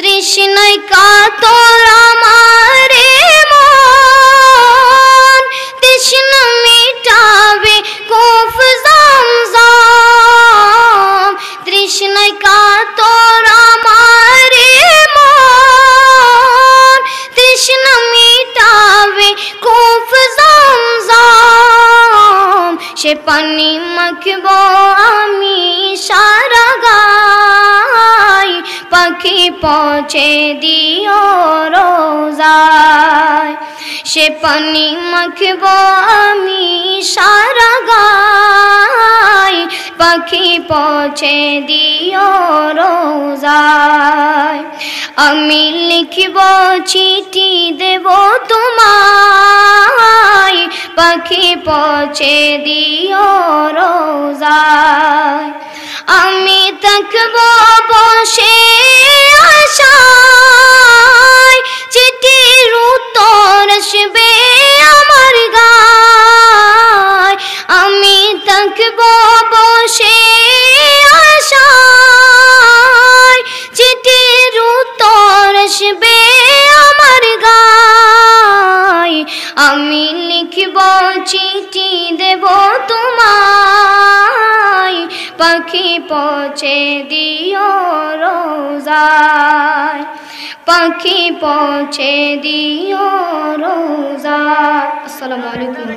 তৃষ্ণায় কাতর আমারে মন, তৃষ্ণা মিটাবে কূপ জমজম। তৃষ্ণায় কাতর আমারে মন, তৃষ্ণা মিটাবে কূপ জমজম। সে পানি মাখবো আমি সারা গায়, পাখি পৌঁছে দিও রোজায়। সে পানি মাখবো আমি সারা গায়, পাখি পৌঁছে দিও রোজায়। আমি লিখব চিঠি দেব তোমায়, পাখি পৌঁছে দিও রোজায়। আমি থাকবো বসে আশায়, চিঠির উত্তর আসবে আমার গায়। আমি থাকবো বসে আশায়, চিঠির উত্তর আসবে আমার গায়। আমি লিখব চিঠি দেব তোমায়, পাখি পৌঁছে দিও রোজায়, পাখি পৌঁছে দিও রোজায়। আসসালামু আলাইকুম।